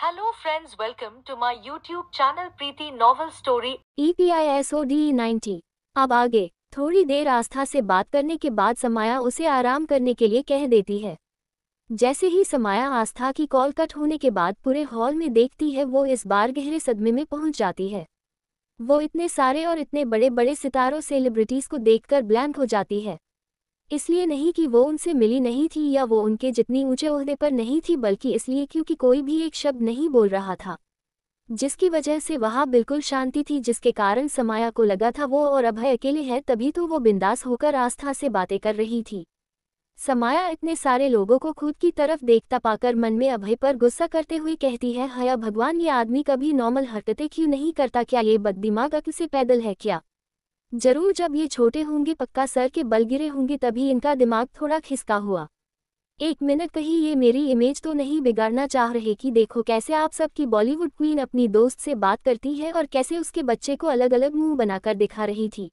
Hello friends, welcome to my YouTube channel Preeti Novel Story. EPISODE 90। अब आगे थोड़ी देर आस्था से बात करने के बाद समाया उसे आराम करने के लिए कह देती है। जैसे ही समाया आस्था की कॉल कट होने के बाद पूरे हॉल में देखती है, वो इस बार गहरे सदमे में पहुंच जाती है। वो इतने सारे और इतने बड़े बड़े सितारों सेलिब्रिटीज को देखकर ब्लैंक हो जाती है। इसलिए नहीं कि वो उनसे मिली नहीं थी या वो उनके जितनी ऊंचे ओहदे पर नहीं थी, बल्कि इसलिए क्योंकि कोई भी एक शब्द नहीं बोल रहा था, जिसकी वजह से वहां बिल्कुल शांति थी, जिसके कारण समाया को लगा था वो और अभय अकेले हैं, तभी तो वो बिंदास होकर आस्था से बातें कर रही थी। समाया इतने सारे लोगों को खुद की तरफ देखता पाकर मन में अभय पर गुस्सा करते हुए कहती है, हया भगवान, ये आदमी कभी नॉर्मल हरकतें क्यों नहीं करता? क्या ये बददिमाग अक्ल से पैदल है क्या? जरूर जब ये छोटे होंगे, पक्का सर के बल गिरे होंगे, तभी इनका दिमाग थोड़ा खिसका हुआ। एक मिनट, कहीं ये मेरी इमेज तो नहीं बिगाड़ना चाह रहे कि देखो कैसे आप सबकी बॉलीवुड क्वीन अपनी दोस्त से बात करती है और कैसे उसके बच्चे को अलग अलग मुंह बनाकर दिखा रही थी।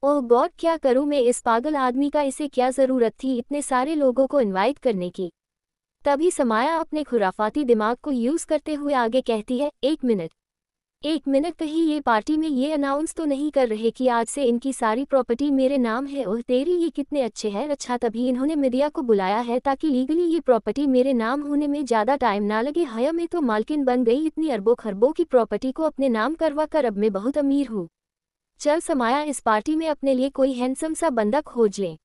ओह गॉड, क्या करूं मैं इस पागल आदमी का? इसे क्या जरूरत थी इतने सारे लोगों को इनवाइट करने की? तभी समाया अपने खुराफाती दिमाग को यूज करते हुए आगे कहती है, एक मिनट, कहीं ये पार्टी में ये अनाउंस तो नहीं कर रहे कि आज से इनकी सारी प्रॉपर्टी मेरे नाम है? ओह तेरी, ये कितने अच्छे हैं। अच्छा, तभी इन्होंने मीडिया को बुलाया है ताकि लीगली ये प्रॉपर्टी मेरे नाम होने में ज़्यादा टाइम ना लगे। हया मैं तो मालकिन बन गई, इतनी अरबों खरबों की प्रॉपर्टी को अपने नाम करवा कर अब मैं बहुत अमीर हूँ। चल समाया, इस पार्टी में अपने लिए कोई हैंडसम सा बंदा खोज ले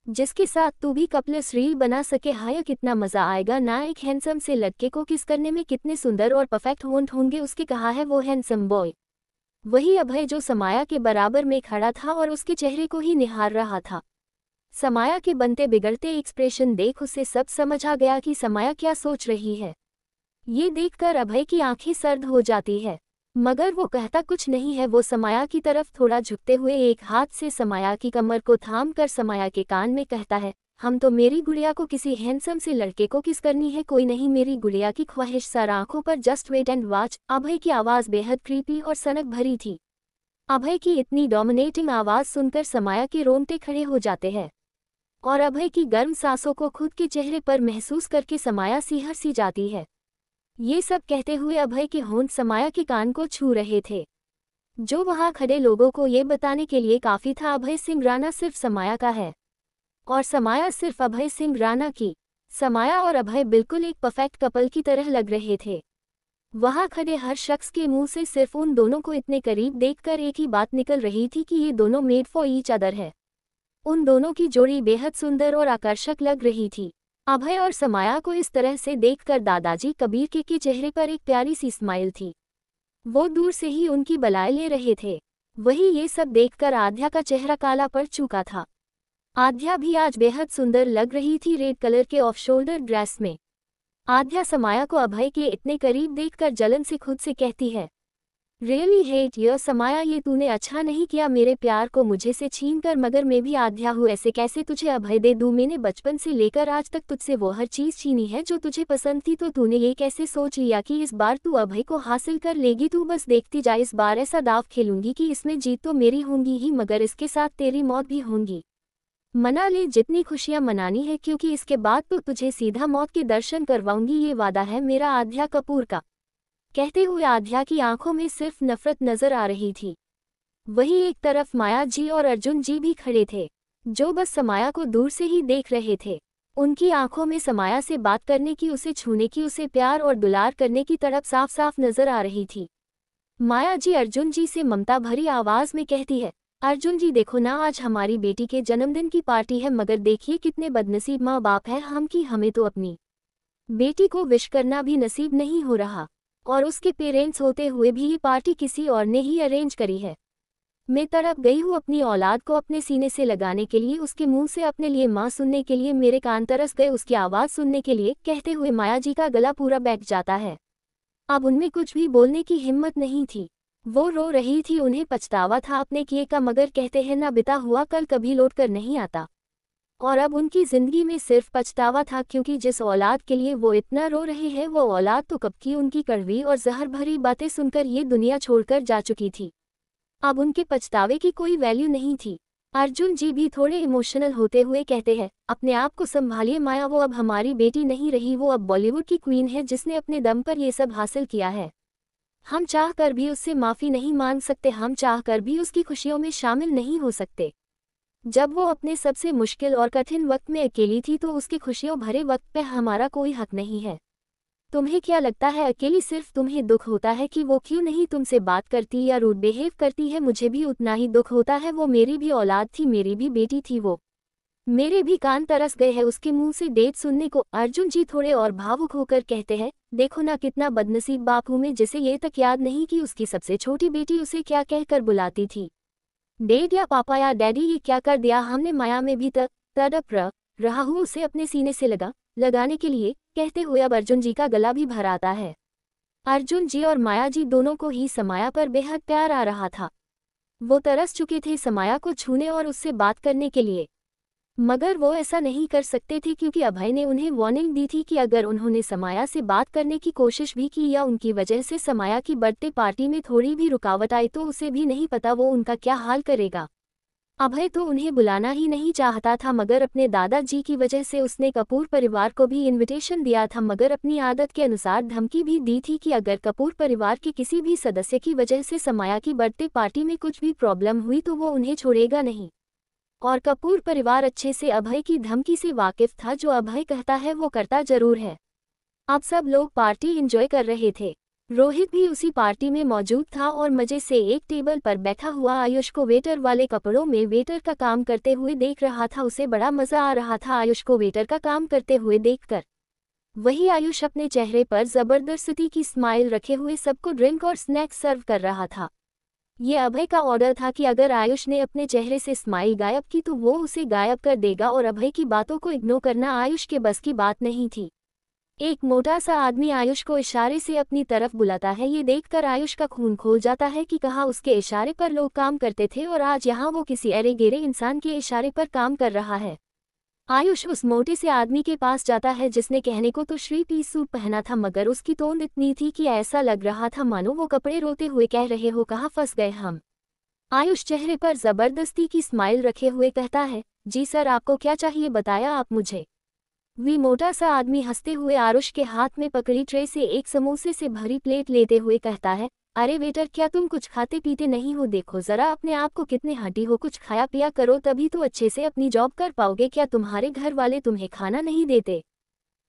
जिसके साथ तू भी कपल्स रील बना सके। हाय कितना मजा आएगा ना, एक हैंडसम से लड़के को किस करने में कितने सुंदर और परफेक्ट होंठ होंगे उसके। कहा है वो हैंडसम बॉय? वही अभय जो समाया के बराबर में खड़ा था और उसके चेहरे को ही निहार रहा था। समाया के बनते बिगड़ते एक्सप्रेशन देख उसे सब समझ आ गया कि समाया क्या सोच रही है। ये देखकर अभय की आंखें सर्द हो जाती है, मगर वो कहता कुछ नहीं है। वो समाया की तरफ थोड़ा झुकते हुए एक हाथ से समाया की कमर को थाम कर समाया के कान में कहता है, हम तो मेरी गुड़िया को किसी हैंडसम से लड़के को किस करनी है, कोई नहीं मेरी गुड़िया की ख्वाहिश सर आंखों पर, जस्ट वेट एंड वॉच। अभय की आवाज़ बेहद क्रीपी और सनक भरी थी। अभय की इतनी डोमिनेटिंग आवाज़ सुनकर समाया के रोंगटे खड़े हो जाते हैं और अभय की गर्म सांसों को खुद के चेहरे पर महसूस करके समाया सिहर सी जाती है। ये सब कहते हुए अभय के होंठ समाया के कान को छू रहे थे, जो वहां खड़े लोगों को ये बताने के लिए काफी था अभय सिंह राणा सिर्फ समाया का है और समाया सिर्फ अभय सिंह राणा की। समाया और अभय बिल्कुल एक परफेक्ट कपल की तरह लग रहे थे। वहां खड़े हर शख्स के मुंह से सिर्फ उन दोनों को इतने करीब देखकर एक ही बात निकल रही थी कि ये दोनों मेड फॉर ईच अदर है। उन दोनों की जोड़ी बेहद सुंदर और आकर्षक लग रही थी। अभय और समाया को इस तरह से देखकर दादाजी कबीर के चेहरे पर एक प्यारी सी स्माइल थी। वो दूर से ही उनकी बलाएं ले रहे थे। वही ये सब देखकर आध्या का चेहरा काला पड़ चुका था। आध्या भी आज बेहद सुंदर लग रही थी रेड कलर के ऑफ शोल्डर ड्रेस में। आध्या समाया को अभय के इतने करीब देखकर जलन से खुद से कहती है, रियली हेट यू समाया, ये तूने अच्छा नहीं किया मेरे प्यार को मुझे से छीन कर, मगर मैं भी आध्या हूँ, ऐसे कैसे तुझे अभय दे दूँ? मैंने बचपन से लेकर आज तक तुझसे वो हर चीज़ छीनी है जो तुझे पसंद थी, तो तूने ये कैसे सोच लिया कि इस बार तू अभय को हासिल कर लेगी? तू बस देखती जा, इस बार ऐसा दाव खेलूंगी कि इसमें जीत तो मेरी होंगी ही, मगर इसके साथ तेरी मौत भी होंगी। मना ले जितनी खुशियाँ मनानी है, क्योंकि इसके बाद तो तुझे सीधा मौत के दर्शन करवाऊंगी, ये वादा है मेरा आध्या कपूर का। कहते हुए आध्या की आंखों में सिर्फ नफरत नजर आ रही थी। वही एक तरफ माया जी और अर्जुन जी भी खड़े थे, जो बस समाया को दूर से ही देख रहे थे। उनकी आंखों में समाया से बात करने की, उसे छूने की, उसे प्यार और दुलार करने की तड़प साफ साफ नजर आ रही थी। माया जी अर्जुन जी से ममता भरी आवाज में कहती है, अर्जुन जी देखो ना, आज हमारी बेटी के जन्मदिन की पार्टी है, मगर देखिए कितने बदनसीब माँ बाप हैं हम कि हमें तो अपनी बेटी को विश करना भी नसीब नहीं हो रहा, और उसके पेरेंट्स होते हुए भी ये पार्टी किसी और ने ही अरेंज करी है। मैं तड़प गई हूँ अपनी औलाद को अपने सीने से लगाने के लिए, उसके मुंह से अपने लिए माँ सुनने के लिए, मेरे कान तरस गए उसकी आवाज़ सुनने के लिए। कहते हुए माया जी का गला पूरा बैठ जाता है। अब उनमें कुछ भी बोलने की हिम्मत नहीं थी। वो रो रही थी, उन्हें पछतावा था अपने किए का, मगर कहते हैं ना, बिता हुआ कल कभी लौट कर नहीं आता। और अब उनकी जिंदगी में सिर्फ पछतावा था, क्योंकि जिस औलाद के लिए वो इतना रो रहे हैं, वो औलाद तो कब की उनकी कड़वी और जहर भरी बातें सुनकर ये दुनिया छोड़कर जा चुकी थी। अब उनके पछतावे की कोई वैल्यू नहीं थी। अर्जुन जी भी थोड़े इमोशनल होते हुए कहते हैं, अपने आप को संभालिए माया, वो अब हमारी बेटी नहीं रही, वो अब बॉलीवुड की क्वीन है जिसने अपने दम पर ये सब हासिल किया है। हम चाह कर भी उससे माफ़ी नहीं मांग सकते, हम चाह कर भी उसकी खुशियों में शामिल नहीं हो सकते। जब वो अपने सबसे मुश्किल और कठिन वक्त में अकेली थी तो उसकी खुशियों भरे वक्त पे हमारा कोई हक नहीं है। तुम्हें क्या लगता है अकेली सिर्फ तुम्हें दुख होता है कि वो क्यों नहीं तुमसे बात करती या रूड बिहेव करती है? मुझे भी उतना ही दुख होता है, वो मेरी भी औलाद थी, मेरी भी बेटी थी, वो मेरे भी कान तरस गए हैं उसके मुंह से डेट सुनने को। अर्जुन जी थोड़े और भावुक होकर कहते हैं, देखो ना कितना बदनसीब बाप हूं मैं, जिसे ये तक याद नहीं कि उसकी सबसे छोटी बेटी उसे क्या कहकर बुलाती थी, डेड या पापा या डैडी। ये क्या कर दिया हमने, माया में भी तड़प रहा हूँ उसे अपने सीने से लगाने के लिए। कहते हुए अब अर्जुन जी का गला भी भर आता है। अर्जुन जी और माया जी दोनों को ही समाया पर बेहद प्यार आ रहा था। वो तरस चुके थे समाया को छूने और उससे बात करने के लिए, मगर वो ऐसा नहीं कर सकते थे क्योंकि अभय ने उन्हें वार्निंग दी थी कि अगर उन्होंने समाया से बात करने की कोशिश भी की या उनकी वजह से समाया की बर्थडे पार्टी में थोड़ी भी रुकावट आई तो उसे भी नहीं पता वो उनका क्या हाल करेगा। अभय तो उन्हें बुलाना ही नहीं चाहता था, मगर अपने दादाजी की वजह से उसने कपूर परिवार को भी इनविटेशन दिया था, मगर अपनी आदत के अनुसार धमकी भी दी थी कि अगर कपूर परिवार के किसी भी सदस्य की वजह से समाया की बर्थडे पार्टी में कुछ भी प्रॉब्लम हुई तो वो उन्हें छोड़ेगा नहीं। और कपूर परिवार अच्छे से अभय की धमकी से वाकिफ था, जो अभय कहता है वो करता जरूर है। अब सब लोग पार्टी एंजॉय कर रहे थे। रोहित भी उसी पार्टी में मौजूद था और मजे से एक टेबल पर बैठा हुआ आयुष को वेटर वाले कपड़ों में वेटर का काम करते हुए देख रहा था। उसे बड़ा मजा आ रहा था आयुष को वेटर का काम करते हुए देखकर। वही आयुष अपने चेहरे पर जबरदस्ती की स्माइल रखे हुए सबको ड्रिंक और स्नैक्स सर्व कर रहा था। ये अभय का ऑर्डर था कि अगर आयुष ने अपने चेहरे से स्माइल गायब की तो वो उसे गायब कर देगा, और अभय की बातों को इग्नोर करना आयुष के बस की बात नहीं थी। एक मोटा सा आदमी आयुष को इशारे से अपनी तरफ बुलाता है। ये देखकर आयुष का खून खोल जाता है कि कहाँ उसके इशारे पर लोग काम करते थे और आज यहाँ वो किसी अरे गेरे इंसान के इशारे पर काम कर रहा है। आयुष उस मोटे से आदमी के पास जाता है जिसने कहने को तो श्री पीस सूट पहना था, मगर उसकी टोन इतनी थी कि ऐसा लग रहा था मानो वो कपड़े रोते हुए कह रहे हो, कहाँ फंस गए हम। आयुष चेहरे पर जबरदस्ती की स्माइल रखे हुए कहता है, जी सर आपको क्या चाहिए बताया आप मुझे। वी मोटा सा आदमी हंसते हुए आयुष के हाथ में पकड़ी ट्रे से एक समोसे से भरी प्लेट लेते हुए कहता है, अरे वेटर क्या तुम कुछ खाते पीते नहीं हो, देखो जरा अपने आप को कितने हटी हो, कुछ खाया पिया करो तभी तो अच्छे से अपनी जॉब कर पाओगे, क्या तुम्हारे घर वाले तुम्हें खाना नहीं देते।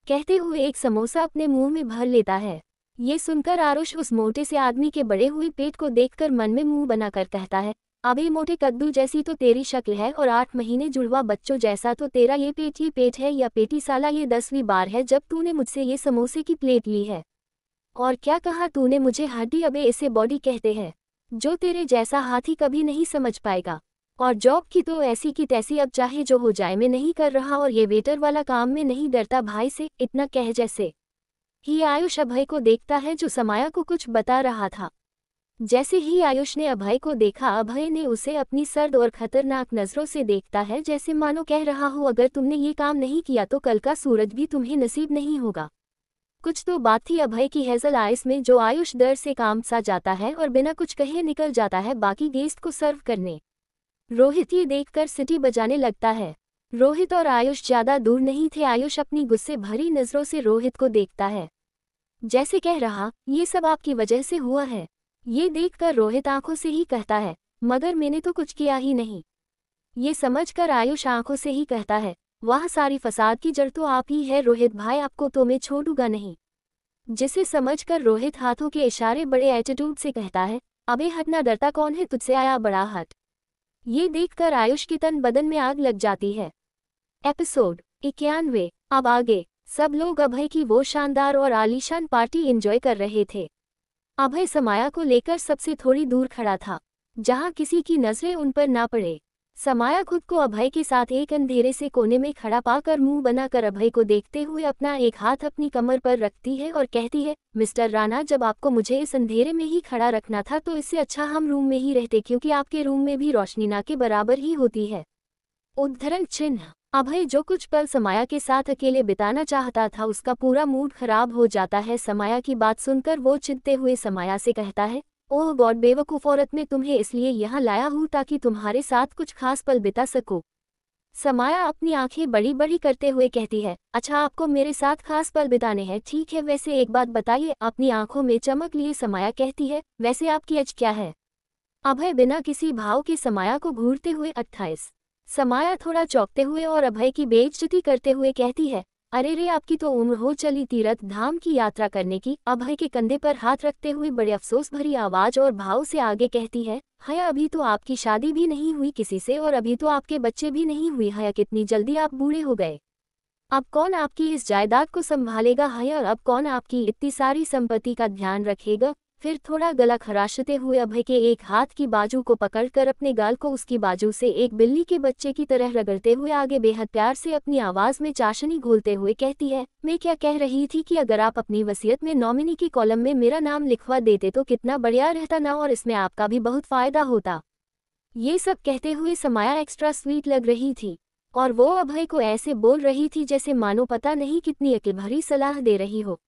कहते हुए एक समोसा अपने मुंह में भर लेता है। ये सुनकर आरुष उस मोटे से आदमी के बड़े हुए पेट को देखकर मन में मुंह बनाकर कहता है, अबे मोटे कद्दू जैसी तो तेरी शक्ल है और 8 महीने जुड़वा बच्चों जैसा तो तेरा ये पेट है या पेटी, साला ये 10वीं बार है जब तूने मुझसे ये समोसे की प्लेट ली है। और क्या कहा तूने मुझे, हड्डी, अबे इसे बॉडी कहते हैं, जो तेरे जैसा हाथी कभी नहीं समझ पाएगा। और जॉब की तो ऐसी की तैसी, अब चाहे जो हो जाए मैं नहीं कर रहा, और ये वेटर वाला काम में नहीं डरता भाई से। इतना कह जैसे ही आयुष अभय को देखता है जो समाया को कुछ बता रहा था। जैसे ही आयुष ने अभय को देखा, अभय ने उसे अपनी सर्द और खतरनाक नजरों से देखता है, जैसे मानो कह रहा हो अगर तुमने ये काम नहीं किया तो कल का सूरज भी तुम्हें नसीब नहीं होगा। कुछ तो बात थी अभय की हेजल आइस में, जो आयुष डर से काम सा जाता है और बिना कुछ कहे निकल जाता है बाकी गेस्ट को सर्व करने। रोहित ये देखकर सीटी बजाने लगता है। रोहित और आयुष ज्यादा दूर नहीं थे। आयुष अपनी गुस्से भरी नजरों से रोहित को देखता है, जैसे कह रहा, ये सब आपकी वजह से हुआ है। ये देखकर रोहित आंखों से ही कहता है, मगर मैंने तो कुछ किया ही नहीं। ये समझकर आयुष आंखों से ही कहता है, वह सारी फसाद की जड़ तो आप ही है रोहित भाई, आपको तो मैं छोड़ूंगा नहीं। जिसे समझकर रोहित हाथों के इशारे बड़े एटीट्यूड से कहता है, अबे हटना, डरता कौन है तुझसे, आया बड़ा हट। ये देखकर आयुष की तन बदन में आग लग जाती है। एपिसोड 91। अब आगे। सब लोग अभय की वो शानदार और आलीशान पार्टी एंजॉय कर रहे थे। अभय समाया को लेकर सबसे थोड़ी दूर खड़ा था, जहां किसी की नजरें उन पर ना पड़े। समाया खुद को अभय के साथ एक अंधेरे से कोने में खड़ा पाकर मुंह बनाकर अभय को देखते हुए अपना एक हाथ अपनी कमर पर रखती है और कहती है, मिस्टर राणा, जब आपको मुझे इस अंधेरे में ही खड़ा रखना था तो इससे अच्छा हम रूम में ही रहते, क्योंकि आपके रूम में भी रोशनी ना के बराबर ही होती है। उद्धरण चिन्ह। अभय जो कुछ पल समाया के साथ अकेले बिताना चाहता था उसका पूरा मूड खराब हो जाता है। समाया की बात सुनकर वो चिढ़ते हुए समाया से कहता है, ओह गॉड बेवकूफ़ औरत, मैं तुम्हें इसलिए यहाँ लाया हूँ ताकि तुम्हारे साथ कुछ खास पल बिता सकूं। समाया अपनी आंखें बड़ी बड़ी करते हुए कहती है, अच्छा आपको मेरे साथ खास पल बिताने हैं, ठीक है, वैसे एक बात बताइए। अपनी आंखों में चमक लिए समाया कहती है, वैसे आपकी एज क्या है? अभय बिना किसी भाव के समाया को घूरते हुए 28। समाया थोड़ा चौंकते हुए और अभय की बेइज्जती करते हुए कहती है, अरे रे आपकी तो उम्र हो चली तीर्थ धाम की यात्रा करने की। अभय के कंधे पर हाथ रखते हुए बड़े अफसोस भरी आवाज और भाव से आगे कहती है, हया अभी तो आपकी शादी भी नहीं हुई किसी से और अभी तो आपके बच्चे भी नहीं हुए। हया कितनी जल्दी आप बूढ़े हो गए। अब कौन आपकी इस जायदाद को संभालेगा? हया अब कौन आपकी इतनी सारी संपत्ति का ध्यान रखेगा? फिर थोड़ा गला खराशते हुए अभय के एक हाथ की बाजू को पकड़कर अपने गाल को उसकी बाजू से एक बिल्ली के बच्चे की तरह रगड़ते हुए आगे बेहद प्यार से अपनी आवाज में चाशनी घोलते हुए कहती है, मैं क्या कह रही थी कि अगर आप अपनी वसीयत में नॉमिनी की कॉलम में मेरा नाम लिखवा देते तो कितना बढ़िया रहता ना, और इसमें आपका भी बहुत फायदा होता। ये सब कहते हुए समाया एक्स्ट्रा स्वीट लग रही थी और वो अभय को ऐसे बोल रही थी जैसे मानो पता नहीं कितनी अक्ल भरी सलाह दे रही हो।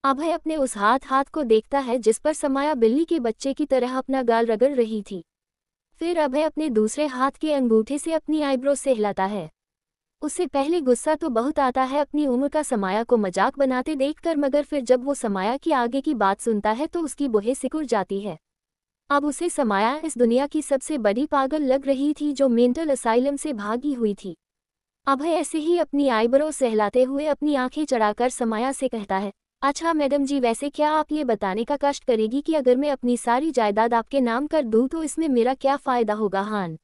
अभय अपने उस हाथ को देखता है जिस पर समाया बिल्ली के बच्चे की तरह अपना गाल रगड़ रही थी। फिर अभय अपने दूसरे हाथ के अंगूठे से अपनी आईब्रो से हिलाता है। उससे पहले गुस्सा तो बहुत आता है अपनी उम्र का समाया को मजाक बनाते देखकर, मगर फिर जब वो समाया की आगे की बात सुनता है तो उसकी बुहें सिकुड़ जाती है। अब उसे समाया इस दुनिया की सबसे बड़ी पागल लग रही थी जो मेंटल असाइलम से भागी हुई थी। अभय ऐसे ही अपनी आईब्रो सहलाते हुए अपनी आंखें चढ़ाकर समाया से कहता है, अच्छा मैडम जी, वैसे क्या आप ये बताने का कष्ट करेगी कि अगर मैं अपनी सारी जायदाद आपके नाम कर दूं तो इसमें मेरा क्या फायदा होगा? हान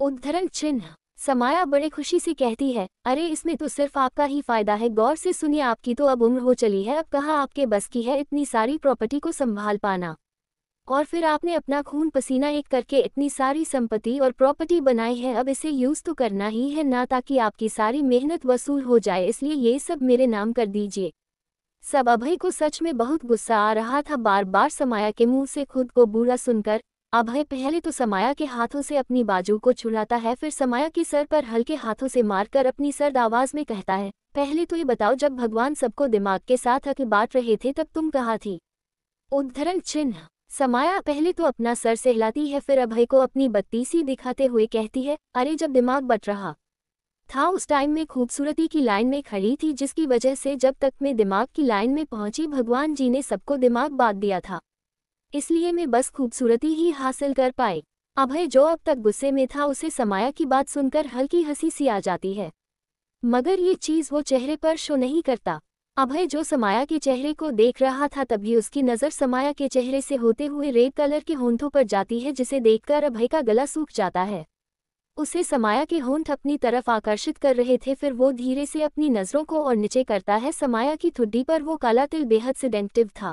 उद्धरण चिन्ह। समाया बड़े खुशी से कहती है, अरे इसमें तो सिर्फ आपका ही फायदा है। गौर से सुनिए, आपकी तो अब उम्र हो चली है, अब कहाँ आपके बस की है इतनी सारी प्रॉपर्टी को संभाल पाना। और फिर आपने अपना खून पसीना एक करके इतनी सारी संपत्ति और प्रॉपर्टी बनाई है, अब इसे यूज तो करना ही है ना, ताकि आपकी सारी मेहनत वसूल हो जाए, इसलिए ये सब मेरे नाम कर दीजिए। सब अभय को सच में बहुत गुस्सा आ रहा था बार बार समाया के मुंह से खुद को बुरा सुनकर। अभय पहले तो समाया के हाथों से अपनी बाजू को छुड़ाता है, फिर समाया के सर पर हल्के हाथों से मारकर अपनी सर्द आवाज में कहता है, पहले तो ये बताओ, जब भगवान सबको दिमाग के साथ अक्ल बांट रहे थे तब तुम कहाँ थी? उद्धरण चिन्ह। समाया पहले तो अपना सर सहलाती है, फिर अभय को अपनी बत्तीसी दिखाते हुए कहती है, अरे जब दिमाग बट रहा था उस टाइम में खूबसूरती की लाइन में खड़ी थी, जिसकी वजह से जब तक मैं दिमाग की लाइन में पहुंची भगवान जी ने सबको दिमाग बांट दिया था, इसलिए मैं बस खूबसूरती ही हासिल कर पाई। अभय जो अब तक गुस्से में था उसे समाया की बात सुनकर हल्की हंसी सी आ जाती है, मगर ये चीज वो चेहरे पर शो नहीं करता। अभय जो समाया के चेहरे को देख रहा था तभी उसकी नज़र समाया के चेहरे से होते हुए रेड कलर के होंठों पर जाती है, जिसे देखकर अभय का गला सूख जाता है। उसे समाया के होंठ अपनी तरफ आकर्षित कर रहे थे, फिर वो धीरे से अपनी नज़रों को और नीचे करता है। समाया की ठुड्डी पर वो काला तिल बेहद सेडेंटिव था।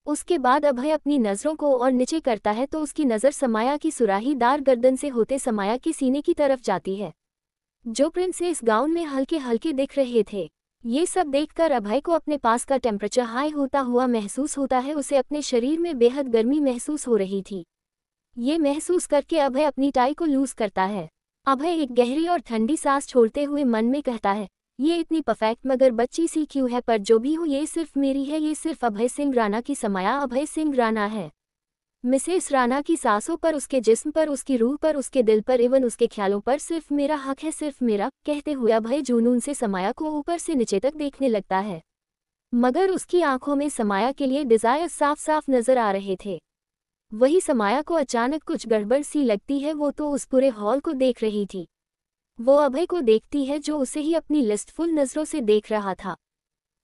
उसके बाद अभय अपनी नज़रों को और नीचे करता है तो उसकी नज़र समाया की सुराहीदार गर्दन से होते समाया के सीने की तरफ जाती है, जो प्रिंसेस गाउन में हल्के हल्के दिख रहे थे। ये सब देखकर अभय को अपने पास का टेम्परेचर हाई होता हुआ महसूस होता है, उसे अपने शरीर में बेहद गर्मी महसूस हो रही थी। ये महसूस करके अभय अपनी टाई को लूज करता है। अभय एक गहरी और ठंडी सांस छोड़ते हुए मन में कहता है, ये इतनी परफेक्ट मगर बच्ची सी क्यों है, पर जो भी हो ये सिर्फ मेरी है, ये सिर्फ अभय सिंह राणा की समाया अभय सिंह राणा है। मिसेस राणा की सांसों पर, उसके जिस्म पर, उसकी रूह पर, उसके दिल पर, इवन उसके ख्यालों पर सिर्फ मेरा हक है, सिर्फ मेरा। कहते हुए अभय जुनून से समाया को ऊपर से नीचे तक देखने लगता है, मगर उसकी आंखों में समाया के लिए डिजायर साफ साफ नजर आ रहे थे। वही समाया को अचानक कुछ गड़बड़ सी लगती है, वो तो उस पूरे हॉल को देख रही थी। वो अभय को देखती है जो उसे ही अपनी लिस्टफुल नजरों से देख रहा था।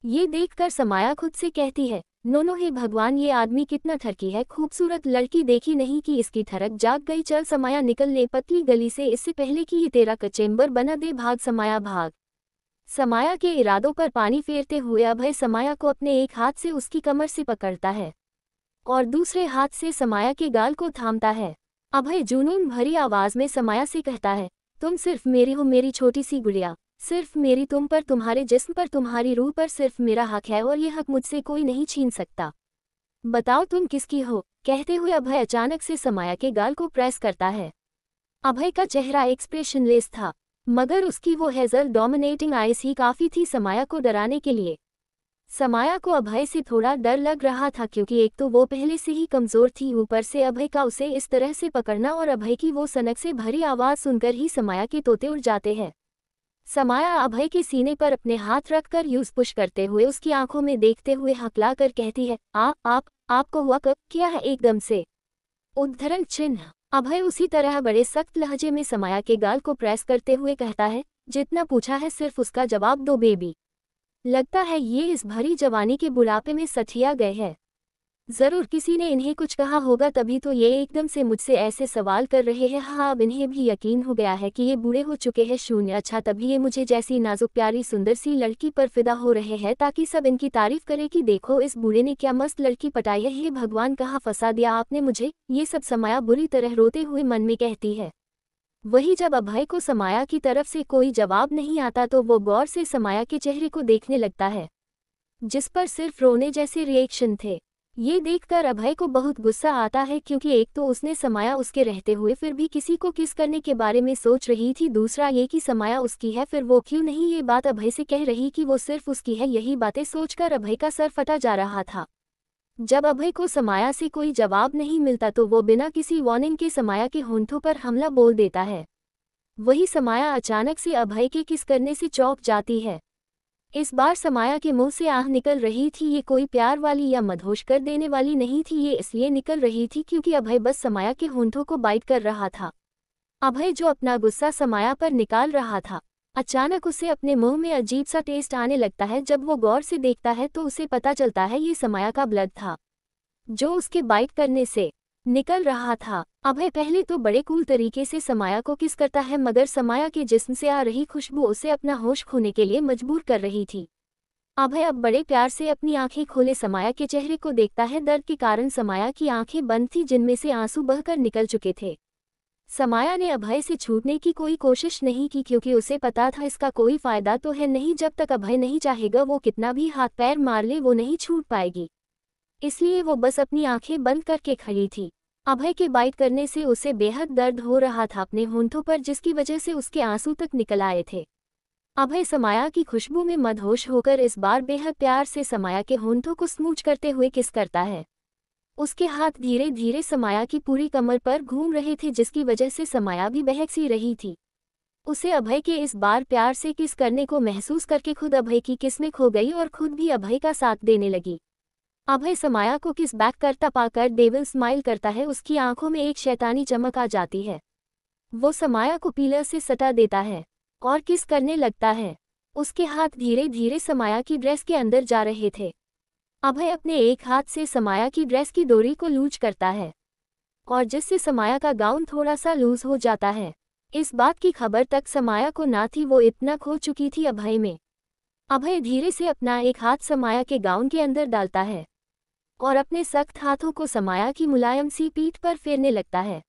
ये देखकर समाया खुद से कहती है, नो हे भगवान, ये आदमी कितना ठरकी है, खूबसूरत लड़की देखी नहीं कि इसकी ठरक जाग गई। चल समाया निकल ले पतली गली से, इससे पहले कि ये तेरा कचेम्बर बना दे, भाग समाया भाग। समाया के इरादों पर पानी फेरते हुए अभय समाया को अपने एक हाथ से उसकी कमर से पकड़ता है और दूसरे हाथ से समाया के गाल को थामता है। अभय जुनून भरी आवाज में समाया से कहता है, तुम सिर्फ मेरी हो, मेरी छोटी सी गुड़िया, सिर्फ मेरी, तुम पर, तुम्हारे जिस्म पर, तुम्हारी रूह पर सिर्फ मेरा हक है और ये हक मुझसे कोई नहीं छीन सकता। बताओ तुम किसकी हो? कहते हुए अभय अचानक से समाया के गाल को प्रेस करता है। अभय का चेहरा एक्सप्रेशनलेस था, मगर उसकी वो हेजल डोमिनेटिंग आइज ही काफी थी समाया को डराने के लिए। समाया को अभय से थोड़ा डर लग रहा था क्योंकि एक तो वो पहले से ही कमजोर थी, ऊपर से अभय का उसे इस तरह से पकड़ना और अभय की वो सनक से भरी आवाज सुनकर ही समाया के तोते उड़ जाते हैं। समाया अभय के सीने पर अपने हाथ रखकर यूज पुश करते हुए उसकी आंखों में देखते हुए हकला कर कहती है, आपको हुआ कब क्या है एकदम से? उद्धरण चिन्ह। अभय उसी तरह बड़े सख्त लहजे में समाया के गाल को प्रेस करते हुए कहता है, जितना पूछा है सिर्फ उसका जवाब दो बेबी। लगता है ये इस भरी जवानी के बुढ़ापे में सठिया गए हैं। जरूर किसी ने इन्हें कुछ कहा होगा तभी तो ये एकदम से मुझसे ऐसे सवाल कर रहे हैं। हाँ, अब इन्हें भी यकीन हो गया है कि ये बूढ़े हो चुके हैं। शून्य। अच्छा, तभी ये मुझे जैसी नाजुक प्यारी सुंदर सी लड़की पर फिदा हो रहे हैं ताकि सब इनकी तारीफ करे कि देखो इस बूढ़े ने क्या मस्त लड़की पटाई है। हे भगवान, कहाँ फंसा दिया आपने मुझे। ये सब समाया बुरी तरह रोते हुए मन में कहती है। वही जब अभय को समाया की तरफ से कोई जवाब नहीं आता तो वो गौर से समाया के चेहरे को देखने लगता है, जिस पर सिर्फ रोने जैसे रिएक्शन थे। ये देखकर अभय को बहुत गुस्सा आता है क्योंकि एक तो उसने समाया उसके रहते हुए फिर भी किसी को किस करने के बारे में सोच रही थी, दूसरा ये कि समाया उसकी है, फिर वो क्यों नहीं ये बात अभय से कह रही कि वो सिर्फ उसकी है। यही बातें सोचकर अभय का सर फटा जा रहा था। जब अभय को समाया से कोई जवाब नहीं मिलता तो वो बिना किसी वार्निंग के समाया के होंठों पर हमला बोल देता है। वही समाया अचानक से अभय के किस करने से चौंक जाती है। इस बार समाया के मुंह से आह निकल रही थी। ये कोई प्यार वाली या मदहोश कर देने वाली नहीं थी, ये इसलिए निकल रही थी क्योंकि अभय बस समाया के होंठों को बाइट कर रहा था। अभय जो अपना गुस्सा समाया पर निकाल रहा था, अचानक उसे अपने मुंह में अजीब सा टेस्ट आने लगता है। जब वो गौर से देखता है तो उसे पता चलता है ये समाया का ब्लड था जो उसके बाइट करने से निकल रहा था। अभय पहले तो बड़े कूल तरीके से समाया को किस करता है, मगर समाया के जिस्म से आ रही खुशबू उसे अपना होश खोने के लिए मजबूर कर रही थी। अभय अब बड़े प्यार से अपनी आंखें खोले समाया के चेहरे को देखता है। दर्द के कारण समाया की आंखें बंद थी, जिनमें से आंसू बहकर निकल चुके थे। समाया ने अभय से छूटने की कोई कोशिश नहीं की क्योंकि उसे पता था इसका कोई फायदा तो है नहीं। जब तक अभय नहीं चाहेगा वो कितना भी हाथ पैर मार ले वो नहीं छूट पाएगी। इसलिए वो बस अपनी आंखें बंद करके खड़ी थी। अभय के बाइट करने से उसे बेहद दर्द हो रहा था अपने होंठों पर, जिसकी वजह से उसके आंसू तक निकल आए थे। अभय समाया की खुशबू में मदहोश होकर इस बार बेहद प्यार से समाया के होंठों को स्मूच करते हुए किस करता है। उसके हाथ धीरे धीरे समाया की पूरी कमर पर घूम रहे थे, जिसकी वजह से समाया भी बहक सी रही थी। उसे अभय के इस बार प्यार से किस करने को महसूस करके खुद अभय की किस में खो गई और खुद भी अभय का साथ देने लगी। अभय समाया को किस बैक करता पाकर डेविल स्माइल करता है। उसकी आंखों में एक शैतानी चमक आ जाती है। वो समाया को पिलर से सटा देता है और किस करने लगता है। उसके हाथ धीरे धीरे समाया की ड्रेस के अंदर जा रहे थे। अभय अपने एक हाथ से समाया की ड्रेस की डोरी को लूज करता है और जिससे समाया का गाउन थोड़ा सा लूज हो जाता है। इस बात की खबर तक समाया को ना थी, वो इतना खो चुकी थी अभय में। अभय धीरे से अपना एक हाथ समाया के गाउन के अंदर डालता है और अपने सख्त हाथों को समाया की मुलायम सी पीठ पर फेरने लगता है।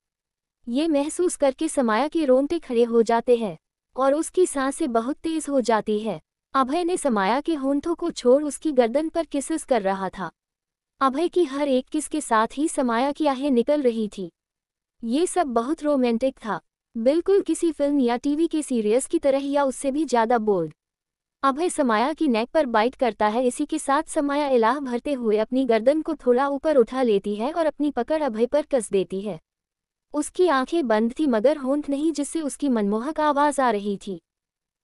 ये महसूस करके समाया के रोंगटे खड़े हो जाते हैं और उसकी सांसें बहुत तेज हो जाती है। अभय ने समाया के होंठों को छोड़ उसकी गर्दन पर किसेस कर रहा था। अभय की हर एक किस के साथ ही समाया की आहें निकल रही थी। ये सब बहुत रोमांटिक था, बिल्कुल किसी फिल्म या टीवी के सीरियस की तरह या उससे भी ज्यादा बोल्ड। अभय समाया की नेक पर बाइट करता है। इसी के साथ समाया इलाह भरते हुए अपनी गर्दन को थोड़ा ऊपर उठा लेती है और अपनी पकड़ अभय पर कस देती है। उसकी आंखें बंद थी मगर होंठ नहीं, जिससे उसकी मनमोहक आवाज आ रही थी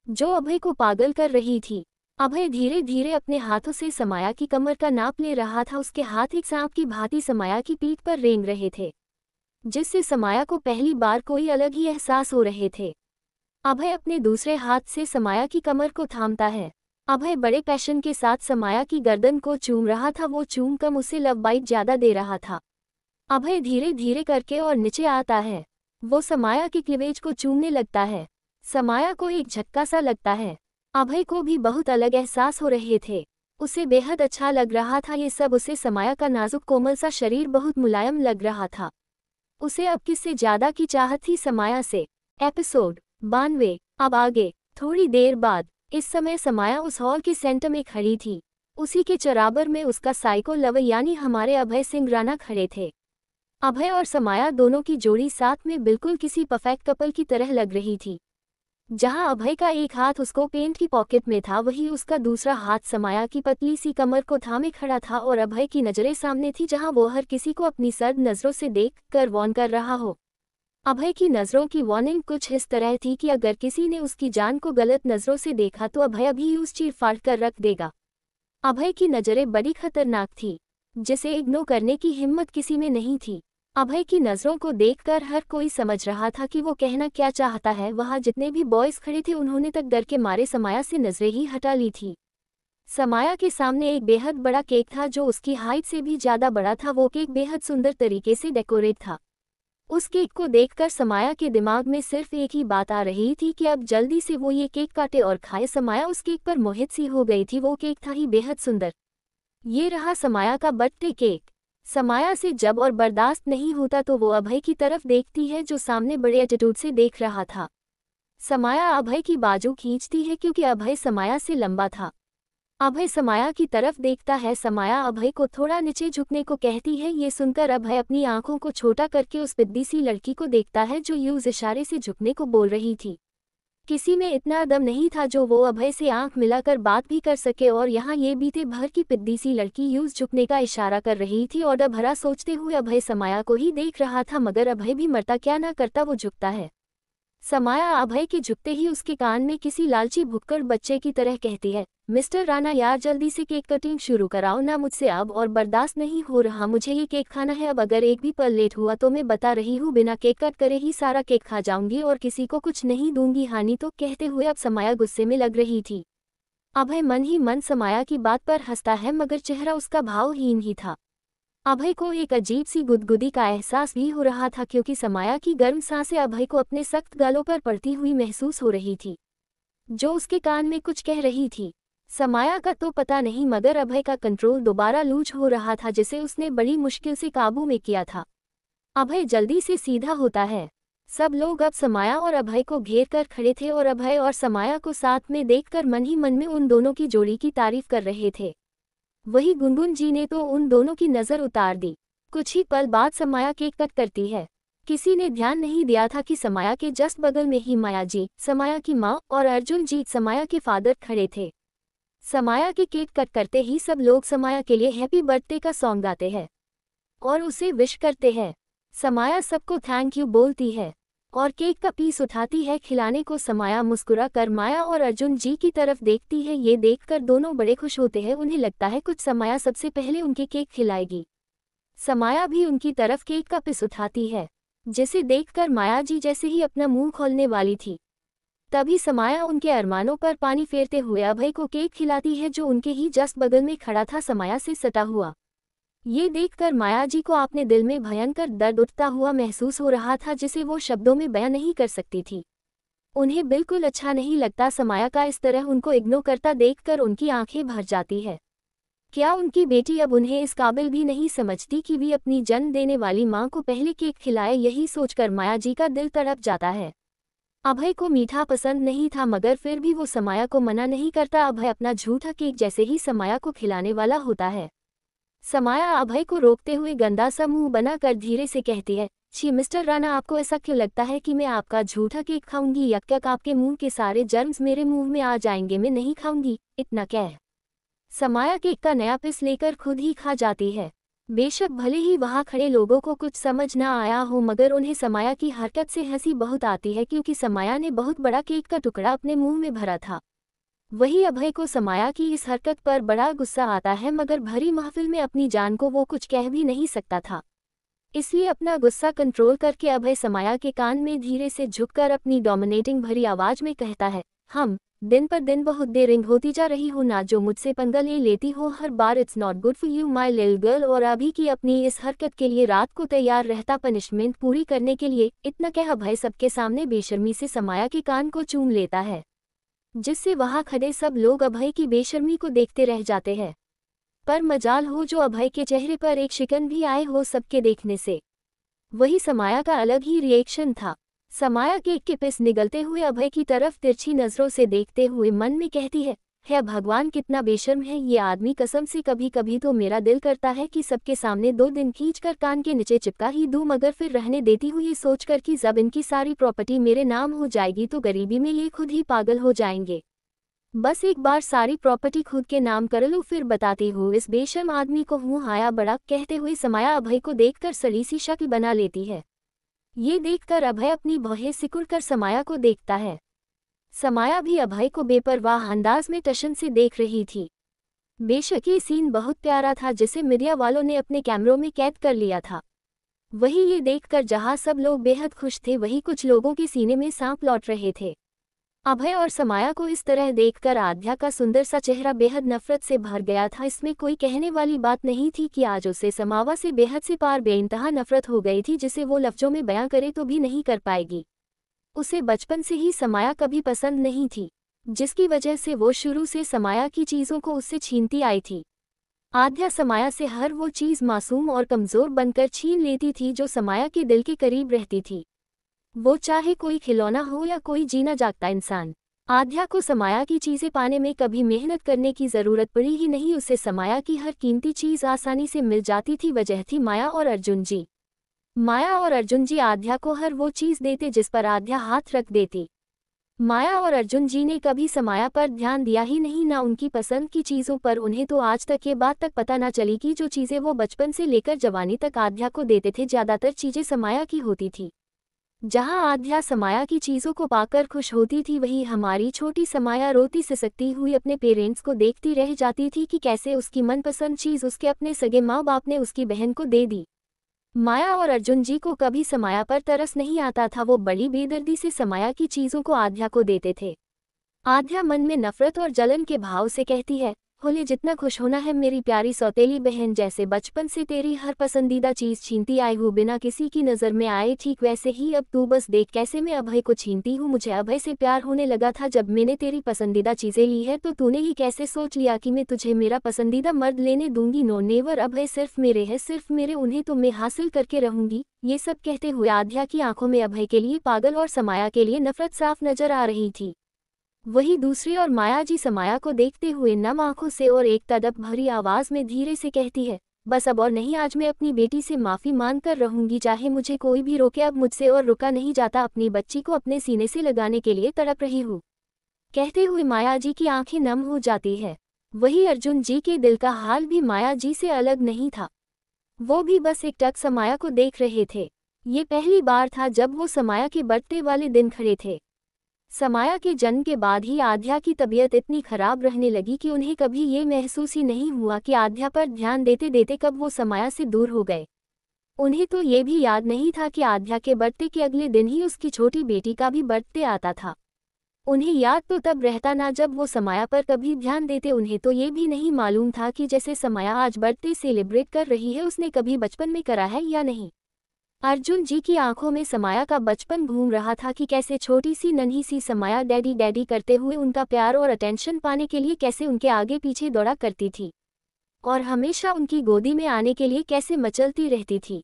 जो अभय को पागल कर रही थी। अभय धीरे धीरे अपने हाथों से समाया की कमर का नाप ले रहा था। उसके हाथ एक सांप की भांति समाया की पीठ पर रेंग रहे थे, जिससे समाया को पहली बार कोई अलग ही एहसास हो रहे थे। अभय अपने दूसरे हाथ से समाया की कमर को थामता है। अभय बड़े पैशन के साथ समाया की गर्दन को चूम रहा था। वो चूम कम उसे लव बाइट ज्यादा दे रहा था। अभय धीरे धीरे करके और नीचे आता है। वो समाया के क्लीवेज को चूमने लगता है। समाया को एक झटका सा लगता है। अभय को भी बहुत अलग एहसास हो रहे थे। उसे बेहद अच्छा लग रहा था ये सब। उसे समाया का नाजुक कोमल सा शरीर बहुत मुलायम लग रहा था। उसे अब किससे ज्यादा की चाहत थी, समाया से। एपिसोड 92। अब आगे। थोड़ी देर बाद इस समय समाया उस हॉल के सेंटर में खड़ी थी। उसी के चराबर में उसका साइको लवर यानी हमारे अभय सिंह राणा खड़े थे। अभय और समाया दोनों की जोड़ी साथ में बिल्कुल किसी परफेक्ट कपल की तरह लग रही थी। जहां अभय का एक हाथ उसको पेंट की पॉकेट में था, वहीं उसका दूसरा हाथ समाया की पतली सी कमर को थामे खड़ा था और अभय की नजरें सामने थी, जहां वो हर किसी को अपनी सर्द नजरों से देख कर वार्न कर रहा हो। अभय की नजरों की वार्निंग कुछ इस तरह थी कि अगर किसी ने उसकी जान को गलत नजरों से देखा तो अभय अभी उस चीर फाड़ कर रख देगा। अभय की नजरें बड़ी खतरनाक थी, जिसे इग्नोर करने की हिम्मत किसी में नहीं थी। अभय की नजरों को देखकर हर कोई समझ रहा था कि वो कहना क्या चाहता है। वहां जितने भी बॉयज खड़े थे उन्होंने तक डर के मारे समाया से नजरें ही हटा ली थी। समाया के सामने एक बेहद बड़ा केक था जो उसकी हाइट से भी ज्यादा बड़ा था। वो केक बेहद सुंदर तरीके से डेकोरेट था। उस केक को देखकर समाया के दिमाग में सिर्फ एक ही बात आ रही थी कि अब जल्दी से वो ये केक काटे और खाए। समाया उस केक पर मोहित सी हो गई थी। वो केक था ही बेहद सुंदर। ये रहा समाया का बर्थडे केक। समाया से जब और बर्दाश्त नहीं होता तो वो अभय की तरफ देखती है जो सामने बड़े एटीट्यूड से देख रहा था। समाया अभय की बाजू खींचती है क्योंकि अभय समाया से लंबा था। अभय समाया की तरफ देखता है। समाया अभय को थोड़ा नीचे झुकने को कहती है। ये सुनकर अभय अपनी आंखों को छोटा करके उस पिद्दी सी लड़की को देखता है जो यूं इशारे से झुकने को बोल रही थी। किसी में इतना दम नहीं था जो वो अभय से आंख मिलाकर बात भी कर सके, और यहाँ ये बीते भर की पिद्दी सी लड़की यूं झुकने का इशारा कर रही थी और डर भरा सोचते हुए अभय समाया को ही देख रहा था। मगर अभय भी मरता क्या ना करता, वो झुकता है। समाया अभय के झुकते ही उसके कान में किसी लालची भुक्कड़ बच्चे की तरह कहती है, मिस्टर राणा यार जल्दी से केक कटिंग शुरू कराओ ना, मुझसे अब और बर्दाश्त नहीं हो रहा, मुझे ये केक खाना है। अब अगर एक भी पल लेट हुआ तो मैं बता रही हूँ बिना केक कट करे ही सारा केक खा जाऊंगी और किसी को कुछ नहीं दूंगी हानि तो। कहते हुए अब समाया गुस्से में लग रही थी। अभय मन ही मन समाया की बात पर हंसता है मगर चेहरा उसका भावहीन ही था। अभय को एक अजीब सी गुदगुदी का एहसास भी हो रहा था क्योंकि समाया की गर्म सांसें अभय को अपने सख्त गालों पर पड़ती हुई महसूस हो रही थी, जो उसके कान में कुछ कह रही थी। समाया का तो पता नहीं मगर अभय का कंट्रोल दोबारा लूज हो रहा था जिसे उसने बड़ी मुश्किल से काबू में किया था। अभय जल्दी से सीधा होता है। सब लोग अब समाया और अभय को घेर कर खड़े थे और अभय और समाया को साथ में देखकर मन ही मन में उन दोनों की जोड़ी की तारीफ कर रहे थे। वही गुनगुन जी ने तो उन दोनों की नज़र उतार दी। कुछ ही पल बाद समाया केक कट करती है। किसी ने ध्यान नहीं दिया था कि समाया के जस्ट बगल में ही माया जी, समाया की माँ, और अर्जुन जी, समाया के फादर खड़े थे। समाया के केक कट करते ही सब लोग समाया के लिए हैप्पी बर्थडे का सॉन्ग गाते हैं और उसे विश करते हैं। समाया सबको थैंक यू बोलती है और केक का पीस उठाती है खिलाने को। समाया मुस्कुरा कर माया और अर्जुन जी की तरफ देखती है। ये देखकर दोनों बड़े खुश होते हैं। उन्हें लगता है कुछ समाया सबसे पहले उनके केक खिलाएगी। समाया भी उनकी तरफ केक का पीस उठाती है, जिसे देखकर माया जी जैसे ही अपना मुंह खोलने वाली थी तभी समाया उनके अरमानों पर पानी फेरते हुए अभय को केक खिलाती है जो उनके ही जस्ट बगल में खड़ा था, समाया से सटा हुआ। ये देखकर माया जी को अपने दिल में भयंकर दर्द उठता हुआ महसूस हो रहा था जिसे वो शब्दों में बयां नहीं कर सकती थी। उन्हें बिल्कुल अच्छा नहीं लगता समाया का इस तरह उनको इग्नोर करता देखकर उनकी आंखें भर जाती है। क्या उनकी बेटी अब उन्हें इस काबिल भी नहीं समझती कि वे अपनी जन्म देने वाली मां को पहले केक खिलाए? यही सोचकर माया जी का दिल तड़प जाता है। अभय को मीठा पसंद नहीं था मगर फिर भी वो समाया को मना नहीं करता। अभय अपना झूठा केक जैसे ही समाया को खिलाने वाला होता है, समाया अभय को रोकते हुए गंदा सा मुंह बनाकर धीरे से कहती है, छी मिस्टर राणा, आपको ऐसा क्यों लगता है कि मैं आपका झूठा केक खाऊंगी? यक्यक आपके मुंह के सारे जर्म्स मेरे मुंह में आ जाएंगे, मैं नहीं खाऊंगी। इतना कह समाया केक का नया पीस लेकर खुद ही खा जाती है। बेशक भले ही वहां खड़े लोगों को कुछ समझ ना आया हो मगर उन्हें समाया की हरकत से हंसी बहुत आती है क्योंकि समाया ने बहुत बड़ा केक का टुकड़ा अपने मुंह में भरा था। वही अभय को समाया की इस हरकत पर बड़ा गुस्सा आता है मगर भरी महफिल में अपनी जान को वो कुछ कह भी नहीं सकता था, इसलिए अपना गुस्सा कंट्रोल करके अभय समाया के कान में धीरे से झुककर अपनी डोमिनेटिंग भरी आवाज में कहता है, हम दिन पर दिन बहुत डेयरिंग होती जा रही हो ना, जो मुझसे पंगा ले लेती हो हर बार, it's not good for you my little girl. और अभी की अपनी इस हरकत के लिए रात को तैयार रहता पनिशमेंट पूरी करने के लिए। इतना कह अभय सबके सामने बेशर्मी से समाया के कान को चूम लेता है, जिससे वहां खड़े सब लोग अभय की बेशर्मी को देखते रह जाते हैं। पर मजाल हो जो अभय के चेहरे पर एक शिकन भी आए हो सबके देखने से। वही समाया का अलग ही रिएक्शन था। समाया केक के पीस निगलते हुए अभय की तरफ तिरछी नजरों से देखते हुए मन में कहती है, है भगवान कितना बेशर्म है ये आदमी, कसम से कभी कभी तो मेरा दिल करता है कि सबके सामने 2 दिन खींचकर कान के नीचे चिपका ही दूं, मगर फिर रहने देती हूँ ये सोचकर कि जब इनकी सारी प्रॉपर्टी मेरे नाम हो जाएगी तो गरीबी में ये खुद ही पागल हो जाएंगे। बस एक बार सारी प्रॉपर्टी खुद के नाम कर लो फिर बताती हूँ इस बेशर्म आदमी को हूँ हाया बड़ा। कहते हुए समाया अभय को देखकर सड़ी सी शक्ल बना लेती है। ये देखकर अभय अपनी भौहें सिकुड़कर समाया को देखता है। समाया भी अभय को बेपरवाह अंदाज में टशन से देख रही थी। बेशक ये सीन बहुत प्यारा था जिसे मीडिया वालों ने अपने कैमरों में कैद कर लिया था। वही ये देखकर जहां सब लोग बेहद खुश थे, वही कुछ लोगों के सीने में सांप लौट रहे थे। अभय और समाया को इस तरह देखकर आध्या का सुंदर सा चेहरा बेहद नफरत से भर गया था। इसमें कोई कहने वाली बात नहीं थी कि आज उसे समावा से बेहद से पार बेइंतहा नफरत हो गई थी, जिसे वो लफ्जों में बयां करे तो भी नहीं कर पाएगी। उसे बचपन से ही समाया कभी पसंद नहीं थी, जिसकी वजह से वो शुरू से समाया की चीज़ों को उससे छीनती आई थी। आध्या समाया से हर वो चीज़ मासूम और कमज़ोर बनकर छीन लेती थी जो समाया के दिल के करीब रहती थी, वो चाहे कोई खिलौना हो या कोई जीना जागता इंसान। आध्या को समाया की चीज़ें पाने में कभी मेहनत करने की ज़रूरत पड़ी ही नहीं, उसे समाया की हर कीमती चीज़ आसानी से मिल जाती थी। वजह थी माया और अर्जुन जी। माया और अर्जुन जी आध्या को हर वो चीज़ देते जिस पर आध्या हाथ रख देती। माया और अर्जुन जी ने कभी समाया पर ध्यान दिया ही नहीं, ना उनकी पसंद की चीज़ों पर। उन्हें तो आज तक ये बात तक पता ना चली कि जो चीज़ें वो बचपन से लेकर जवानी तक आध्या को देते थे ज़्यादातर चीज़ें समाया की होती थी। जहां आध्या समाया की चीज़ों को पाकर खुश होती थी, वहीं हमारी छोटी समाया रोती सिसकती हुई अपने पेरेंट्स को देखती रह जाती थी कि कैसे उसकी मनपसंद चीज़ उसके अपने सगे माँ बाप ने उसकी बहन को दे दी। माया और अर्जुन जी को कभी समाया पर तरस नहीं आता था, वो बड़ी बेदर्दी से समाया की चीज़ों को आध्या को देते थे। आध्या मन में नफरत और जलन के भाव से कहती है, होले जितना खुश होना है मेरी प्यारी सौतेली बहन, जैसे बचपन से तेरी हर पसंदीदा चीज़ छीनती आई हूँ बिना किसी की नज़र में आए, ठीक वैसे ही अब तू बस देख कैसे मैं अभय को छीनती हूँ। मुझे अभय से प्यार होने लगा था जब मैंने तेरी पसंदीदा चीज़ें ली है, तो तूने ही कैसे सोच लिया कि मैं तुझे मेरा पसंदीदा मर्द लेने दूंगी। नो नेवर, अभय सिर्फ मेरे है, सिर्फ मेरे, उन्हें तो मैं हासिल करके रहूंगी। ये सब कहते हुए आध्या की आंखों में अभय के लिए पागल और समाया के लिए नफरत साफ नजर आ रही थी। वही दूसरी ओर माया जी समाया को देखते हुए नम आंखों से और एक तड़प भरी आवाज में धीरे से कहती है, बस अब और नहीं, आज मैं अपनी बेटी से माफी मांग कर रहूंगी, चाहे मुझे कोई भी रोके, अब मुझसे और रुका नहीं जाता। अपनी बच्ची को अपने सीने से लगाने के लिए तड़प रही हूँ। कहते हुए माया जी की आंखें नम हो जाती है। वही अर्जुन जी के दिल का हाल भी माया जी से अलग नहीं था। वो भी बस एक टक समाया को देख रहे थे। ये पहली बार था जब वो समाया के बर्थडे वाले दिन खड़े थे। समाया के जन्म के बाद ही आध्या की तबीयत इतनी खराब रहने लगी कि उन्हें कभी ये महसूस ही नहीं हुआ कि आध्या पर ध्यान देते देते कब वो समाया से दूर हो गए। उन्हें तो ये भी याद नहीं था कि आध्या के बर्थडे के अगले दिन ही उसकी छोटी बेटी का भी बर्थडे आता था। उन्हें याद तो तब रहता ना जब वो समाया पर कभी ध्यान देते। उन्हें तो ये भी नहीं मालूम था कि जैसे समाया आज बर्थडे सेलिब्रेट कर रही है, उसने कभी बचपन में करा है या नहीं। अर्जुन जी की आंखों में समाया का बचपन घूम रहा था कि कैसे छोटी सी नन्ही सी समाया डैडी डैडी करते हुए उनका प्यार और अटेंशन पाने के लिए कैसे उनके आगे पीछे दौड़ा करती थी और हमेशा उनकी गोदी में आने के लिए कैसे मचलती रहती थी।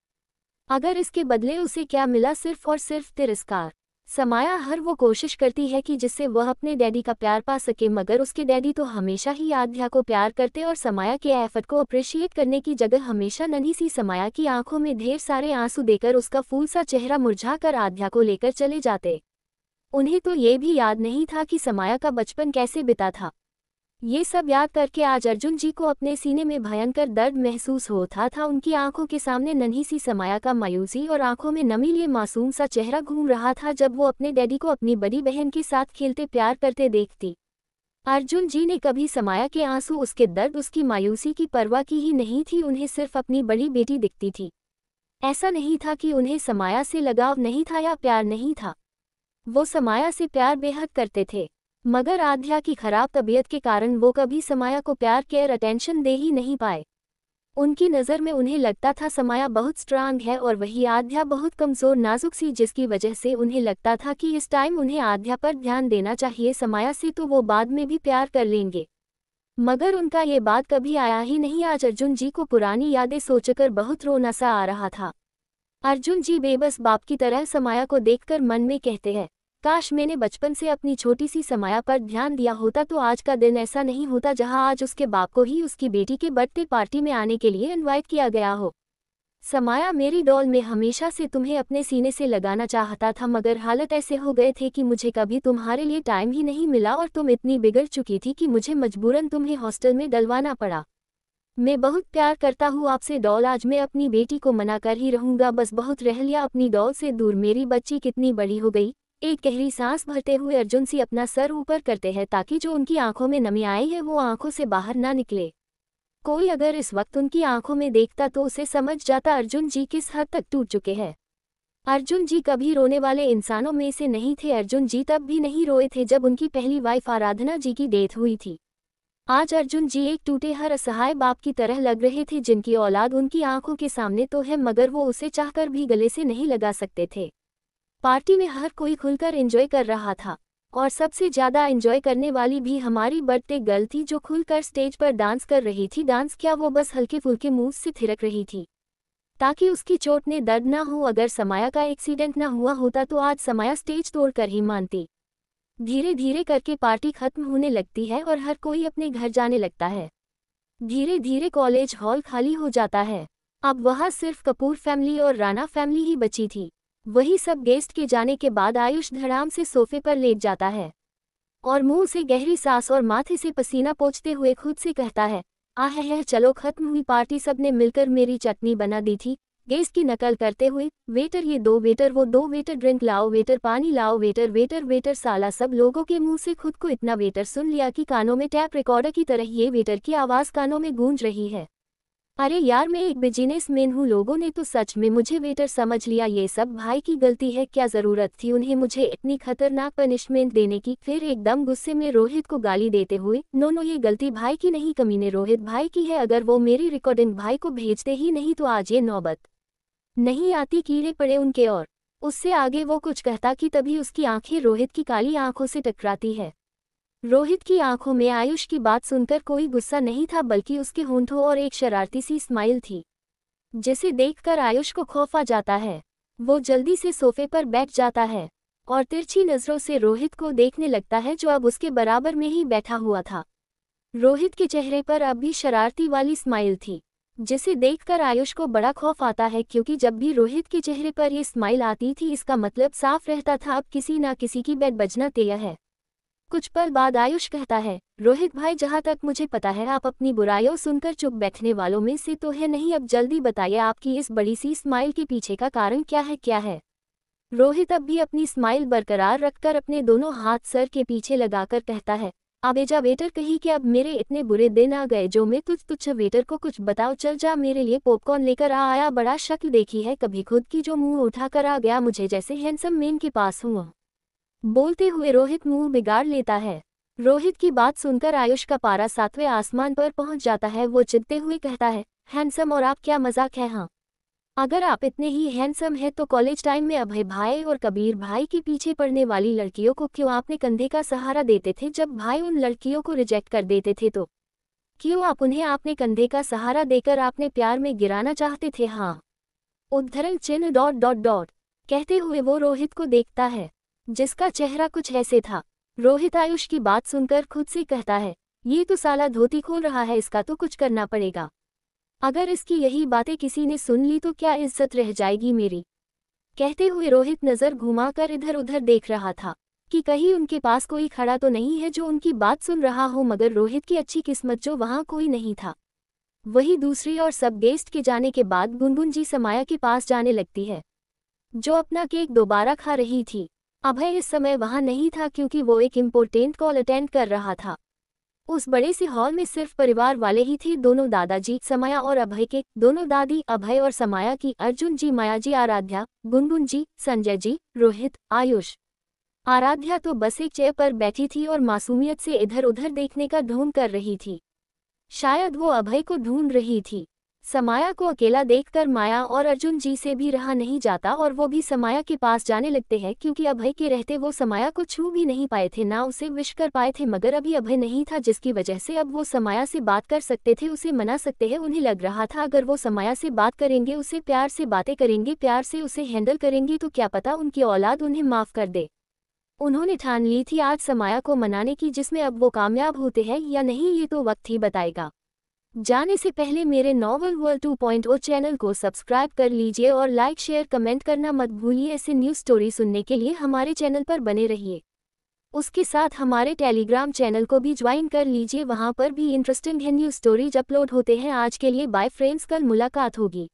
अगर इसके बदले उसे क्या मिला, सिर्फ और सिर्फ तिरस्कार। समाया हर वो कोशिश करती है कि जिससे वह अपने डैडी का प्यार पा सके, मगर उसके डैडी तो हमेशा ही आध्या को प्यार करते और समाया के एफर्ट को अप्रिशिएट करने की जगह हमेशा नन्ही सी समाया की आंखों में ढेर सारे आंसू देकर उसका फूल सा चेहरा मुरझाकर आध्या को लेकर चले जाते। उन्हें तो ये भी याद नहीं था कि समाया का बचपन कैसे बिता था। ये सब याद करके आज अर्जुन जी को अपने सीने में भयंकर दर्द महसूस होता था। उनकी आंखों के सामने नन्ही सी समाया का मायूसी और आंखों में नमी लिए मासूम सा चेहरा घूम रहा था जब वो अपने डैडी को अपनी बड़ी बहन के साथ खेलते प्यार करते देखती। अर्जुन जी ने कभी समाया के आंसू, उसके दर्द, उसकी मायूसी की परवाह की ही नहीं थी। उन्हें सिर्फ अपनी बड़ी बेटी दिखती थी। ऐसा नहीं था कि उन्हें समाया से लगाव नहीं था या प्यार नहीं था। वो समाया से प्यार बेहद करते थे, मगर आध्या की खराब तबीयत के कारण वो कभी समाया को प्यार, केयर, अटेंशन दे ही नहीं पाए। उनकी नज़र में उन्हें लगता था समाया बहुत स्ट्रांग है और वही आध्या बहुत कमज़ोर नाजुक सी, जिसकी वजह से उन्हें लगता था कि इस टाइम उन्हें आध्या पर ध्यान देना चाहिए। समाया से तो वो बाद में भी प्यार कर लेंगे, मगर उनका ये बात कभी आया ही नहीं। आज अर्जुन जी को पुरानी यादें सोचकर बहुत रोना सा आ रहा था। अर्जुन जी बेबस बाप की तरह समाया को देखकर मन में कहते हैं, काश मैंने बचपन से अपनी छोटी सी समाया पर ध्यान दिया होता तो आज का दिन ऐसा नहीं होता जहां आज उसके बाप को ही उसकी बेटी के बर्थडे पार्टी में आने के लिए इनवाइट किया गया हो। समाया, मेरी डॉल, मैं हमेशा से तुम्हें अपने सीने से लगाना चाहता था, मगर हालत ऐसे हो गए थे कि मुझे कभी तुम्हारे लिए टाइम ही नहीं मिला और तुम इतनी बिगड़ चुकी थी कि मुझे मजबूरन तुम्हें हॉस्टल में डलवाना पड़ा। मैं बहुत प्यार करता हूँ आपसे डॉल, आज मैं अपनी बेटी को मना कर ही रहूंगा, बस बहुत रह लिया अपनी डॉल से दूर। मेरी बच्ची कितनी बड़ी हो गई। एक गहरी सांस भरते हुए अर्जुन सी अपना सर ऊपर करते हैं ताकि जो उनकी आंखों में नमी आई है वो आंखों से बाहर ना निकले। कोई अगर इस वक्त उनकी आंखों में देखता तो उसे समझ जाता अर्जुन जी किस हद तक टूट चुके हैं। अर्जुन जी कभी रोने वाले इंसानों में से नहीं थे। अर्जुन जी तब भी नहीं रोए थे जब उनकी पहली वाइफ आराधना जी की डेथ हुई थी। आज अर्जुन जी एक टूटे हर असहाय बाप की तरह लग रहे थे जिनकी औलाद उनकी आंखों के सामने तो है मगर वो उसे चाहकर भी गले से नहीं लगा सकते थे। पार्टी में हर कोई खुलकर एंजॉय कर रहा था और सबसे ज्यादा एंजॉय करने वाली भी हमारी बर्थडे गर्ल थी जो खुलकर स्टेज पर डांस कर रही थी। डांस क्या, वो बस हल्के फुल्के मूव से थिरक रही थी ताकि उसकी चोट ने दर्द ना हो। अगर समाया का एक्सीडेंट ना हुआ होता तो आज समाया स्टेज तोड़कर ही मानती। धीरे धीरे करके पार्टी खत्म होने लगती है और हर कोई अपने घर जाने लगता है। धीरे धीरे कॉलेज हॉल खाली हो जाता है। अब वहाँ सिर्फ कपूर फैमिली और राणा फैमिली ही बची थी। वही सब गेस्ट के जाने के बाद आयुष धड़ाम से सोफे पर लेट जाता है और मुंह से गहरी सांस और माथे से पसीना पोंछते हुए खुद से कहता है, आह चलो खत्म हुई पार्टी, सबने मिलकर मेरी चटनी बना दी थी। गेस्ट की नकल करते हुए, वेटर ये दो, वेटर वो दो, वेटर ड्रिंक लाओ, वेटर पानी लाओ, वेटर वेटर वेटर। साला सब लोगों के मुंह से खुद को इतना वेटर सुन लिया कि कानों में टैप रिकॉर्डर की तरह ये वेटर की आवाज कानों में गूंज रही है। अरे यार, मैं एक बिजनेसमैन हूँ, लोगों ने तो सच में मुझे वेटर समझ लिया। ये सब भाई की गलती है, क्या जरूरत थी उन्हें मुझे इतनी खतरनाक पनिशमेंट देने की। फिर एकदम गुस्से में रोहित को गाली देते हुए, नो ये गलती भाई की नहीं, कमीने रोहित भाई की है। अगर वो मेरी रिकॉर्डिंग भाई को भेजते ही नहीं तो आज ये नौबत नहीं आती, कीड़े पड़े उनके। और उससे आगे वो कुछ कहता कि तभी उसकी आंखें रोहित की काली आंखों से टकराती है। रोहित की आंखों में आयुष की बात सुनकर कोई गुस्सा नहीं था बल्कि उसके होंठों और एक शरारती सी स्माइल थी जिसे देखकर आयुष को खौफ आ जाता है। वो जल्दी से सोफे पर बैठ जाता है और तिरछी नजरों से रोहित को देखने लगता है जो अब उसके बराबर में ही बैठा हुआ था। रोहित के चेहरे पर अब भी शरारती वाली स्माइल थी जिसे देखकर आयुष को बड़ा खौफ आता है क्योंकि जब भी रोहित के चेहरे पर ये स्माइल आती थी इसका मतलब साफ रहता था अब किसी ना किसी की बेड बजना तय है। कुछ पल बाद आयुष कहता है, रोहित भाई जहाँ तक मुझे पता है आप अपनी बुराइयों सुनकर चुप बैठने वालों में से तो है नहीं, अब जल्दी बताइए आपकी इस बड़ी सी स्माइल के पीछे का कारण क्या है। रोहित अब भी अपनी स्माइल बरकरार रखकर अपने दोनों हाथ सर के पीछे लगाकर कहता है, आबेजा वेटर कहीं कि अब मेरे इतने बुरे दिन आ गए जो मैं तुझ वेटर को कुछ बताओ, चल जा मेरे लिए पॉपकॉर्न लेकर आ आया। बड़ा शक्ल देखी है कभी खुद की जो मुंह उठाकर आ गया मुझे जैसे हैंडसम मैन के पास हुआ। बोलते हुए रोहित मुंह बिगाड़ लेता है। रोहित की बात सुनकर आयुष का पारा 7वें आसमान पर पहुंच जाता है। वो चिढ़ते हुए कहता है, हैंडसम और आप, क्या मजाक है। हाँ, अगर आप इतने ही हैंडसम हैं तो कॉलेज टाइम में अभय भाई और कबीर भाई के पीछे पड़ने वाली लड़कियों को क्यों आपने कंधे का सहारा देते थे जब भाई उन लड़कियों को रिजेक्ट कर देते थे तो क्यों आप उन्हें आपने कंधे का सहारा देकर आपने प्यार में गिराना चाहते थे। हाँ, उद्धरण चिन्ह ... कहते हुए वो रोहित को देखता है जिसका चेहरा कुछ ऐसे था। रोहित आयुष की बात सुनकर खुद से कहता है, ये तो साला धोती खोल रहा है, इसका तो कुछ करना पड़ेगा। अगर इसकी यही बातें किसी ने सुन ली तो क्या इज्जत रह जाएगी मेरी। कहते हुए रोहित नजर घुमाकर इधर उधर देख रहा था कि कहीं उनके पास कोई खड़ा तो नहीं है जो उनकी बात सुन रहा हो, मगर रोहित की अच्छी किस्मत जो वहां कोई नहीं था। वही दूसरी और सब गेस्ट के जाने के बाद गुनगुन जी समाया के पास जाने लगती है जो अपना केक दोबारा खा रही थी। अभय इस समय वहां नहीं था क्योंकि वो एक इम्पोर्टेंट कॉल अटेंड कर रहा था। उस बड़े से हॉल में सिर्फ परिवार वाले ही थे, दोनों दादाजी समाया और अभय के, दोनों दादी अभय और समाया की, अर्जुन जी, माया जी, आराध्या, गुनगुन जी, संजय जी, रोहित, आयुष। आराध्या तो बस एक चेयर पर बैठी थी और मासूमियत से इधर उधर देखने का ढोंग कर रही थी। शायद वो अभय को ढूंढ रही थी। समाया को अकेला देखकर माया और अर्जुन जी से भी रहा नहीं जाता और वो भी समाया के पास जाने लगते हैं क्योंकि अभय के रहते वो समाया को छू भी नहीं पाए थे, ना उसे विश कर पाए थे, मगर अभी अभय नहीं था जिसकी वजह से अब वो समाया से बात कर सकते थे, उसे मना सकते हैं। उन्हें लग रहा था अगर वो समाया से बात करेंगे, उसे प्यार से बातें करेंगे, प्यार से उसे हैंडल करेंगे तो क्या पता उनकी औलाद उन्हें माफ कर दे। उन्होंने ठान ली थी आज समाया को मनाने की, जिसमें अब वो कामयाब होते हैं या नहीं ये तो वक्त ही बताएगा। जाने से पहले मेरे नॉवल वर्ल्ड 2.0 चैनल को सब्सक्राइब कर लीजिए और लाइक शेयर कमेंट करना मत भूलिए। ऐसे न्यूज़ स्टोरी सुनने के लिए हमारे चैनल पर बने रहिए। उसके साथ हमारे टेलीग्राम चैनल को भी ज्वाइन कर लीजिए, वहाँ पर भी इंटरेस्टिंग है न्यूज़ स्टोरीज अपलोड होते हैं। आज के लिए बाय फ्रेंड्स, कल मुलाकात होगी।